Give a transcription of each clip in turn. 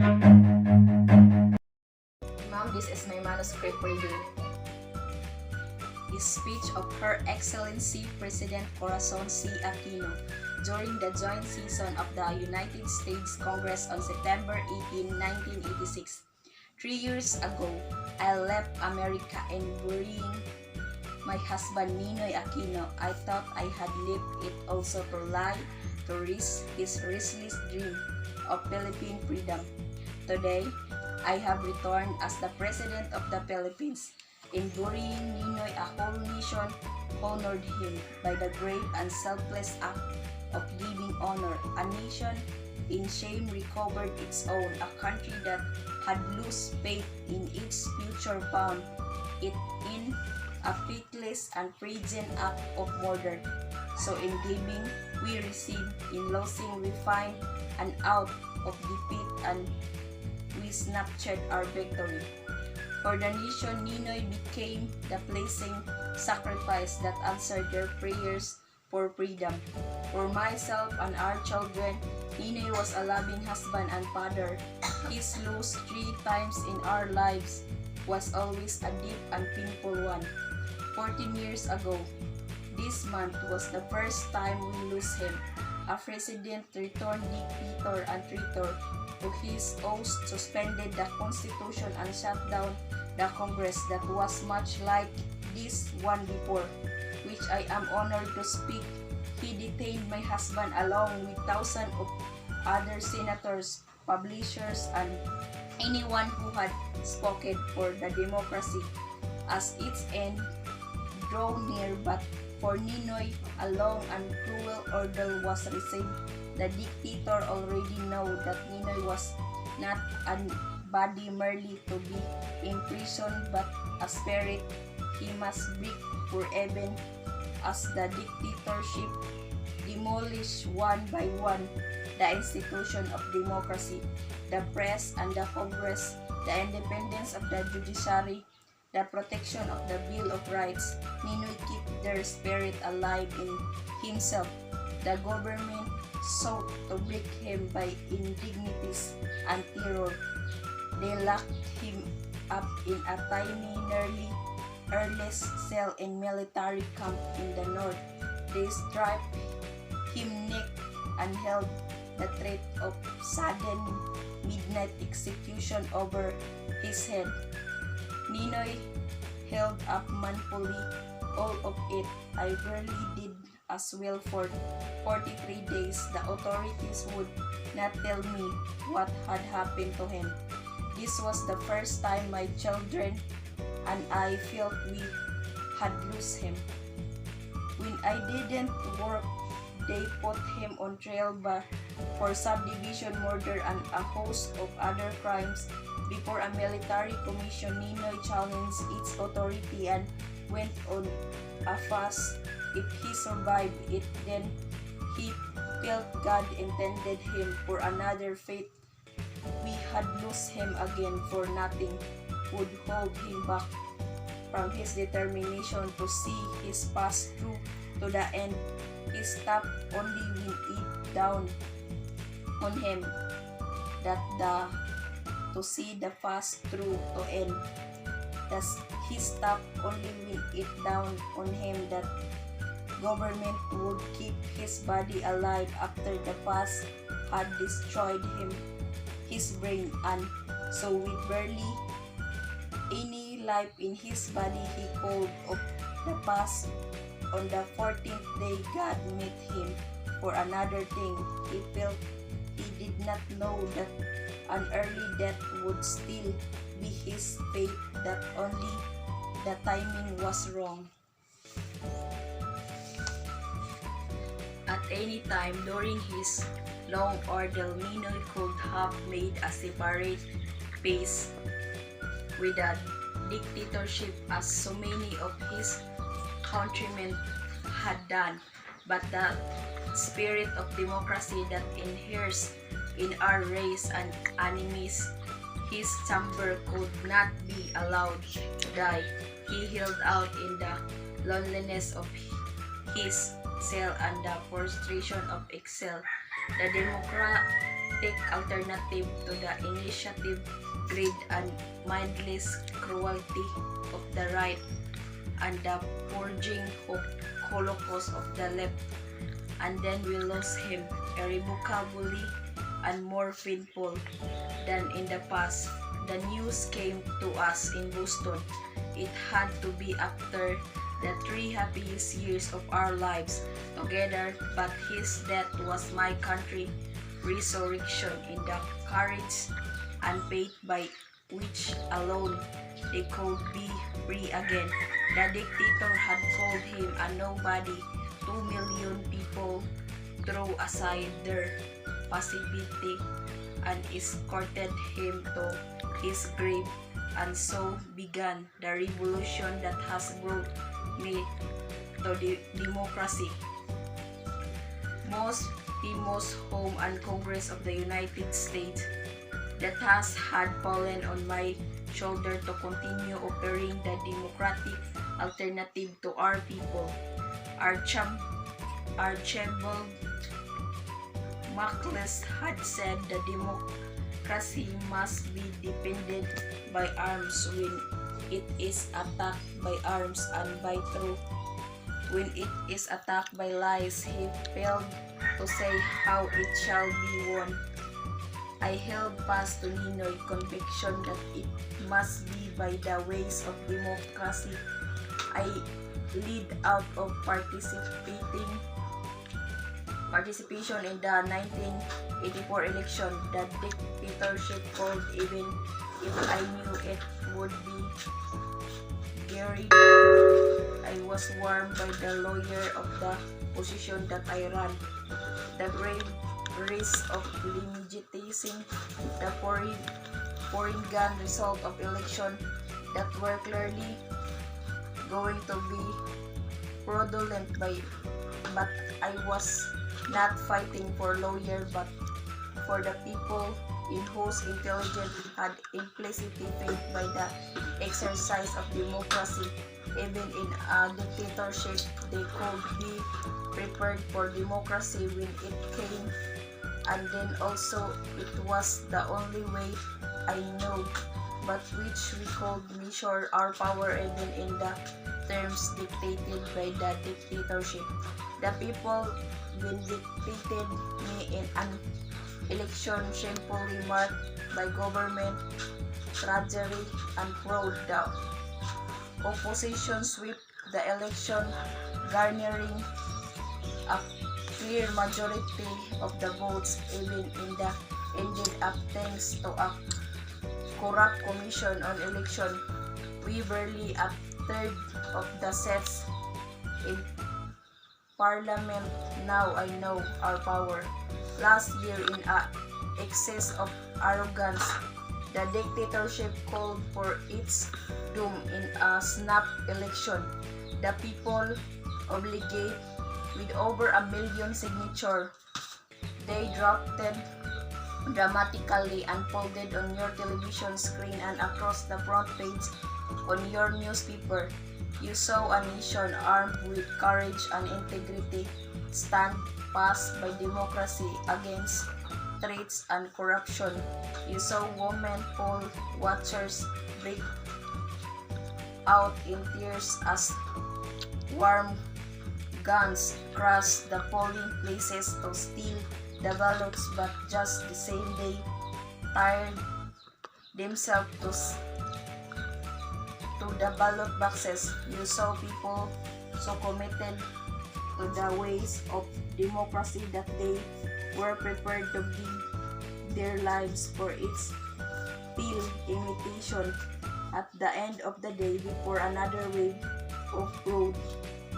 Ma'am, this is my manuscript reading. The speech of Her Excellency President Corazon C. Aquino during the joint session of the United States Congress on September 18, 1986. 3 years ago, I left America and burying my husband Ninoy Aquino. I thought I had left it also to lie to risk his restless dream of Philippine freedom. Today, I have returned as the President of the Philippines. In burying Ninoy, a whole nation honored him by the brave and selfless act of giving honor. A nation in shame recovered its own. A country that had lost faith in its future found it in a faithless and present act of murder. So in giving, we receive. In losing, we find. And out of defeat, and we snatched our victory. For the nation, Ninoy became the blessing sacrifice that answered their prayers for freedom. For myself and our children, Ninoy was a loving husband and father. His loss 3 times in our lives was always a deep and painful one. 14 years ago, this month was the first time we lose him. A president returned dictator and traitor to his oath, suspended the Constitution and shut down the Congress that was much like this one before, which I am honored to speak. He detained my husband along with thousands of other senators, publishers, and anyone who had spoken for the democracy as its end drew near. But for Ninoy, a long and cruel ordeal was received. The dictator already knew that Ninoy was not a body merely to be imprisoned, but a spirit he must break forever. As the dictatorship demolished one by one the institution of democracy, the press and the Congress, the independence of the judiciary, the protection of the Bill of Rights, Ninoy kept their spirit alive in himself. The government sought to break him by indignities and terror. They locked him up in a tiny, nearly airless cell in military camp in the north. They stripped him naked and held the threat of sudden midnight execution over his head. Ninoy held up manfully all of it. I barely did as well for 43 days. The authorities would not tell me what had happened to him. This was the first time my children and I felt we had lost him. When I didn't work, they put him on trial for subdivision murder and a host of other crimes. Before a military commission, Ninoy challenged its authority and went on a fast. If he survived it, then he felt God intended him for another fate. We had lost him again, for nothing would hold him back from his determination to see his path through to the end. He stopped only when it dawned on him that to see the fast through to end. Thus, he stopped only when it dawned on him that government would keep his body alive after the past had destroyed his brain, and so with barely any life in his body, he called of the past. On the 14th day, God met him for another thing. He felt he did not know that an early death would still be his fate, that only the timing was wrong. At any time during his long ordeal, Ninoy could have made a separate peace with the dictatorship as so many of his countrymen had done, but the spirit of democracy that inheres in our race and enemies, his chamber could not be allowed to die. He held out in the loneliness of his cell and the frustration of exile. The dramatic alternative to the initiative, greed, and mindless cruelty of the right, and the purging holocaust of the left. And then we lost him, irrevocably and more painful than in the past. The news came to us in Boston. It had to be after the 3 happiest years of our lives together, but his death was my country's resurrection in the courage and faith by which alone they could be free again. The dictator had called him a nobody. 2 million people threw aside their passivity and escorted him to his grave, and so began the revolution that has brought me to democracy. Most famous home and Congress of the United States that has had fallen on my shoulder to continue offering the democratic alternative to our people. Archibald Maclus had said the democracy must be defended by arms when it is attacked by arms and by truth. When it is attacked by lies, he failed to say how it shall be won. I held fast to Ninoy's conviction that it must be by the ways of democracy. I led out of participation in the 1984 election. The dictatorship called, even if I knew it would be Gary. I was warned by the lawyer of the position that I ran. The grave risk of legitimizing the foreign gun result of election that were clearly going to be fraudulent, but I was not fighting for lawyers but for the people in whose intelligence had implicitly faith by the exercise of democracy. Even in a dictatorship, they could be prepared for democracy when it came, and then also it was the only way I know, but which we could measure our power even in the terms dictated by the dictatorship. The people vindicated me in an election shamefully marked by government treachery and fraud. The opposition swept the election, garnering a clear majority of the votes, even in the ended up thanks to a corrupt commission on election. We barely a third of the seats in Parliament. Now I know our power. Last year, in an excess of arrogance, the dictatorship called for its doom in a snap election. The people obligate with over 1 million signatures. They drafted dramatically unfolded on your television screen and across the front page on your newspaper. You saw a nation armed with courage and integrity stand fast by democracy against threats and corruption. You saw women poll watchers break out in tears as warm guns crashed the polling places to steal the ballots, but just the same they tied themselves to the ballot boxes. You saw people so committed to the ways of democracy that they were prepared to give their lives for its pale imitation. At the end of the day, before another wave of fraud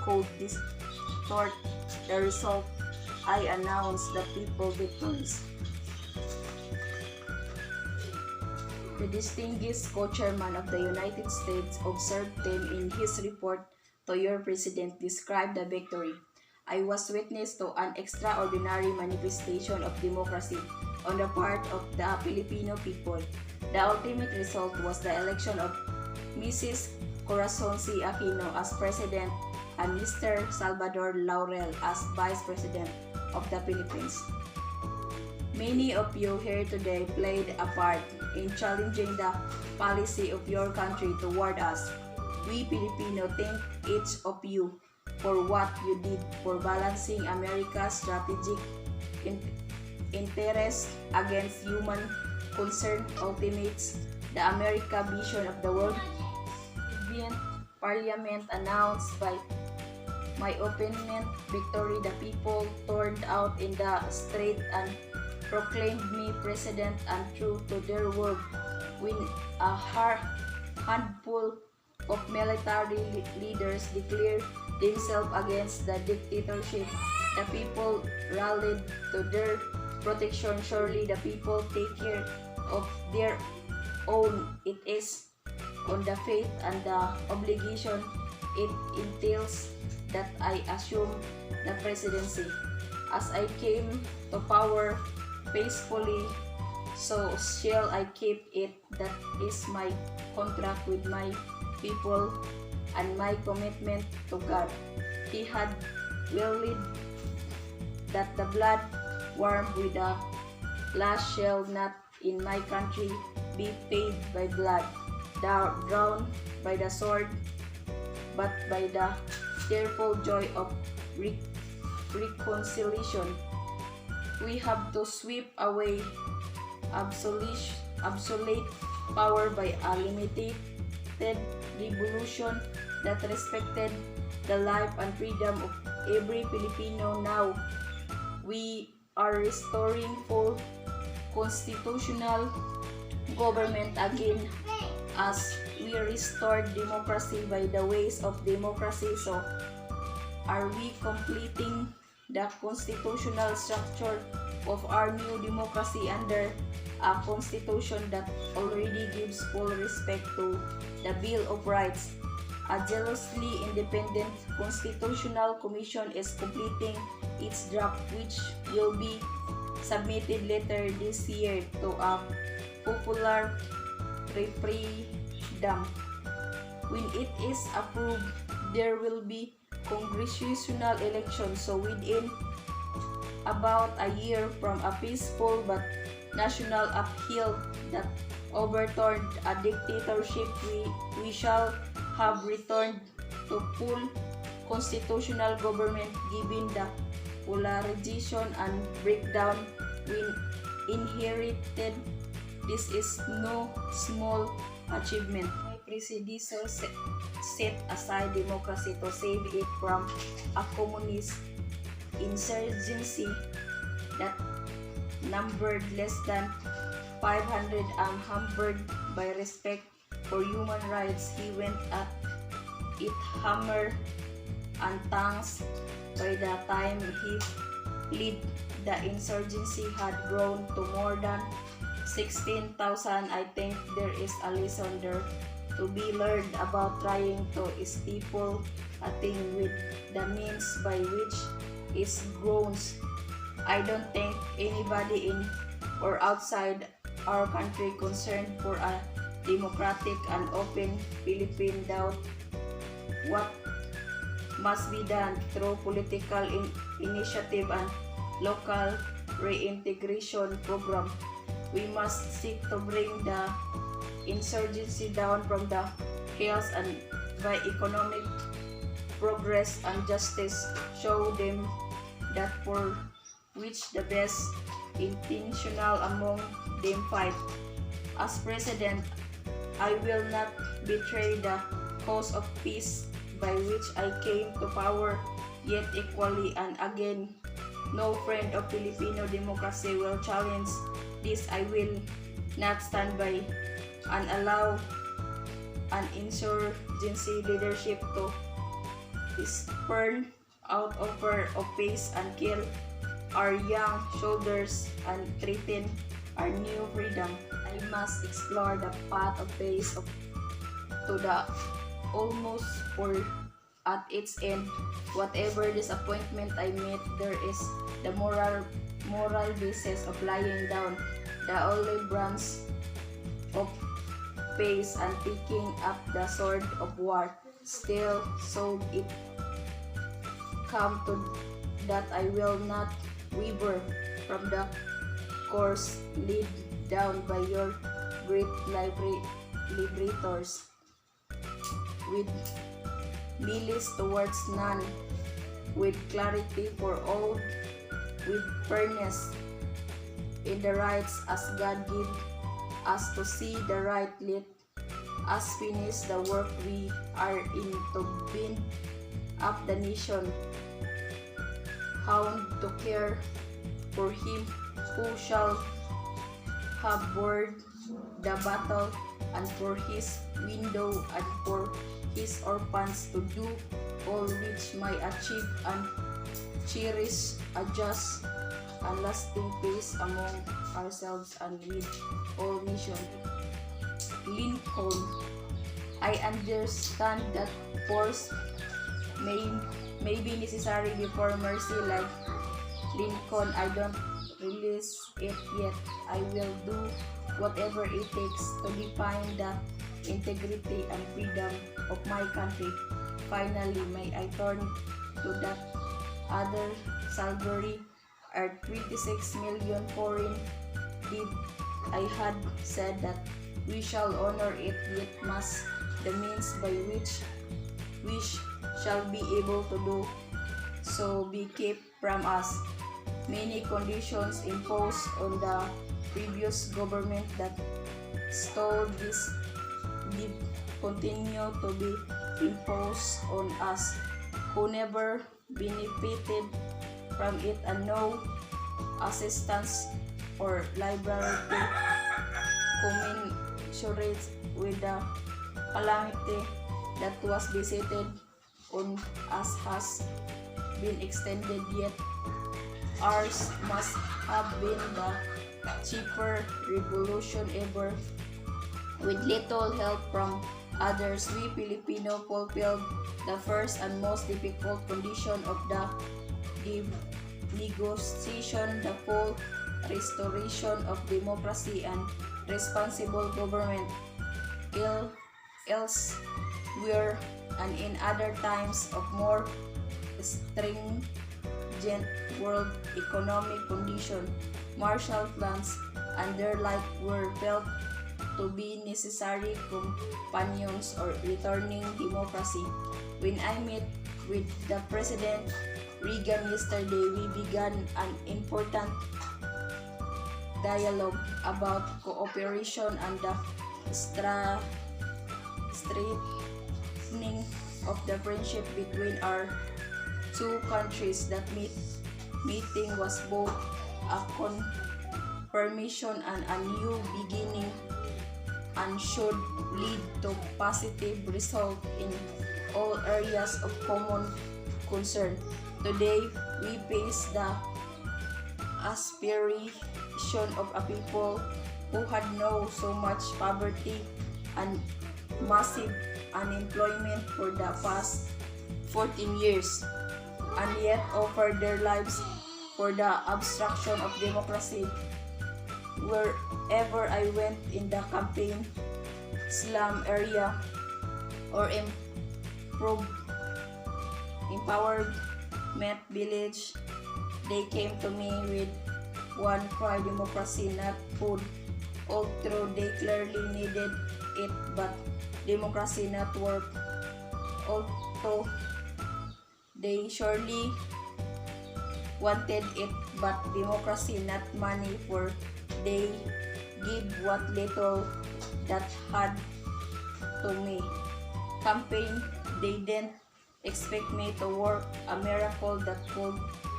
could distort the result, I announced the people victories. The distinguished co-chairman of the United States observed them in his report to your president described the victory. I was witness to an extraordinary manifestation of democracy on the part of the Filipino people. The ultimate result was the election of Mrs. Corazon C. Aquino as president and Mr. Salvador Laurel as vice president of the Philippines. Many of you here today played a part in challenging the policy of your country toward us. We Filipino thank each of you for what you did for balancing America's strategic interests against human concern ultimates the America vision of the world. Parliament announced by my opponent victory, the people turned out in the street and proclaimed me president, and true to their word, when a handful of military leaders declared themselves against the dictatorship, the people rallied to their protection. Surely the people take care of their own. It is on the faith and the obligation it entails that I assume the presidency. As I came to power faithfully, so shall I keep it. That is my contract with my people and my commitment to God. He had willed that the blood warm with the last shall not in my country be paid by blood, drowned by the sword, but by the tearful joy of reconciliation. We have to sweep away obsolete power by a limited revolution that respected the life and freedom of every Filipino. Now we are restoring full constitutional government again, as we restored democracy by the ways of democracy. So are we completing the constitutional structure of our new democracy under a constitution that already gives full respect to the Bill of Rights. A jealously independent constitutional commission is completing its draft, which will be submitted later this year to a popular referendum. When it is approved, there will be congressional elections. So within about a year from a peaceful but national upheaval that overturned a dictatorship, we shall have returned to full constitutional government, given the polarization and breakdown we inherited. This is no small achievement. My predecessor set aside democracy to save it from a communist insurgency that numbered less than 500, and hampered by respect for human rights. He went at it hammer and tongs. By the time he fled, the insurgency had grown to more than 16,000. I think there is a lesson there to be learned about trying to stifle a thing with the means by which it grows. I don't think anybody in or outside our country concerned for a democratic and open Philippine doubt what must be done through political initiative and local reintegration program. We must seek to bring the insurgency down from the hills, and by economic progress and justice show them that for which the best intentional among them fight. As president, I will not betray the cause of peace by which I came to power, yet equally and again, no friend of Filipino democracy will challenge this. I will not stand by and allow an insurgency leadership to spurn out offer of peace and kill our young soldiers and threaten our new freedom. I must explore the path of peace to the almost, for at its end, whatever disappointment I meet, there is the moral basis of laying down the olive branch of peace and picking up the sword of war. Still, so it come to that, I will not waver from the course laid down by your great liberators, with malice towards none, with clarity for all, with fairness in the rights as God give us to see the right. Let us finish the work we are in to bind up the nation, hound to care for him who shall have borne the battle, and for his widow and for his orphans, to do all which might achieve and cherish a just and lasting peace among ourselves and with all nations. Lincoln, I understand that force may be necessary before mercy. Like Lincoln, I don't release it yet. I will do whatever it takes to define the integrity and freedom of my country. Finally, may I turn to that other Salisbury, our 26 million foreign deed. I had said that we shall honor it, yet must the means by which we shall be able to do so be kept from us. Many conditions imposed on the previous government that stalled this did continue to be imposed on us, who never benefited from it, and no assistance or liberality commensurate with the calamity that was visited on us has been extended. Yet ours must have been the cheaper revolution ever. With little help from others, we Filipino fulfilled the first and most difficult condition of the negotiation, the full restoration of democracy and responsible government. Elsewhere and in other times of more stringent world economic condition, Marshall plans and their like were felt to be necessary companions or returning democracy. When I met with the President Reagan yesterday, we began an important dialogue about cooperation and the strengthening of the friendship between our two countries. That meeting was both a confirmation and a new beginning, and should lead to positive result in all areas of common concern. Today, we face the aspiration of a people who had known so much poverty and massive unemployment for the past 14 years, and yet offered their lives for the obstruction of democracy. Wherever I went in the campaign, slum area, or empowerment village, they came to me with one cry: democracy, not food. Although they clearly needed it, but democracy, not work. Although they surely wanted it, but democracy, not money, for they give what little that had to me. Campaign, they didn't expect me to work a miracle that could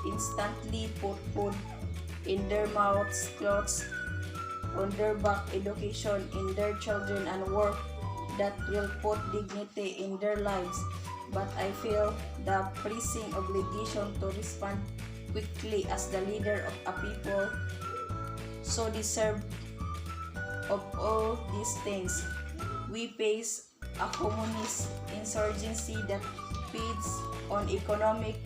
instantly put food in their mouths, clothes on their back, education in their children, and work that will put dignity in their lives. But I feel the pressing obligation to respond quickly as the leader of a people so deserve of all these things. We face a communist insurgency that feeds on economic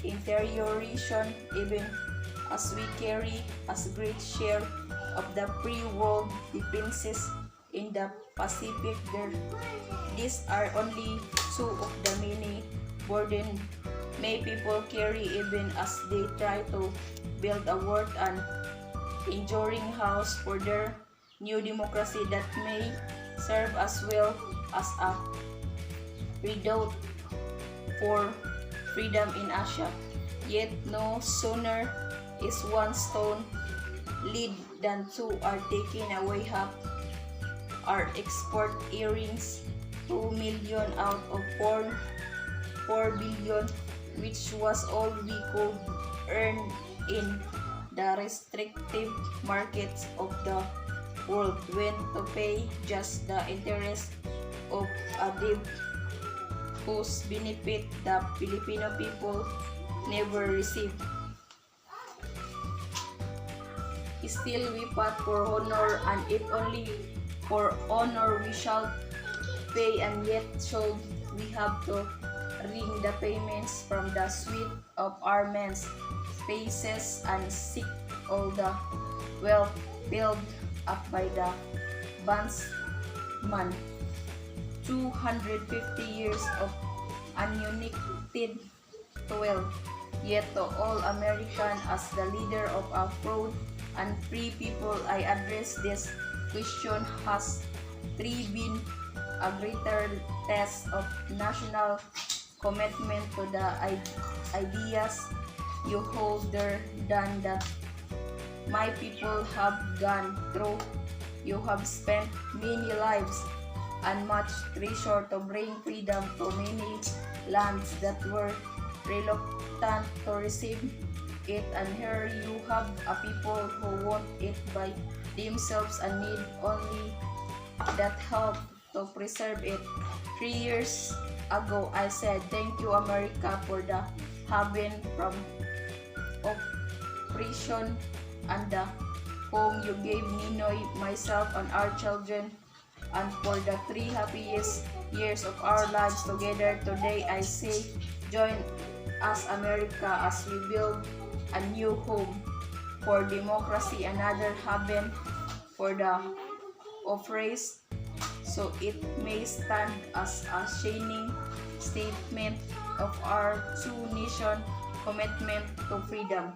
deterioration, even as we carry a great share of the free world defenses in the Pacific. These are only two of the many burdens may people carry, even as they try to build a world and enduring house for their new democracy that may serve as well as a redoubt for freedom in Asia. Yet no sooner is one stone laid than two are taken away. Half our export earrings, 2 million out of 4 billion, which was all we could earn in the restrictive markets of the world, went to pay just the interest of a debt whose benefit the Filipino people never received. Still we fought for honor, and if only for honor we shall pay, and yet should we have to wring the payments from the sweat of our men's faces and seek all the wealth built up by the bondsman. 250 years of ununited toil. Yet to all American, as the leader of a proud and free people, I address this question: has three been a greater test of national commitment to the ideas you hold dear than that my people have gone through? You have spent many lives and much treasure to bring freedom to many lands that were reluctant to receive it, and here you have a people who want it by themselves and need only that help to preserve it. 3 years ago I said, "Thank you, America, for the haven from oppression and the home you gave Ninoy, myself, and our children, and for the 3 happiest years of our lives together." Today I say, join us, America, as we build a new home for democracy, another haven for the oppressed, so it may stand as a shining statement of our two nation commitment to freedom.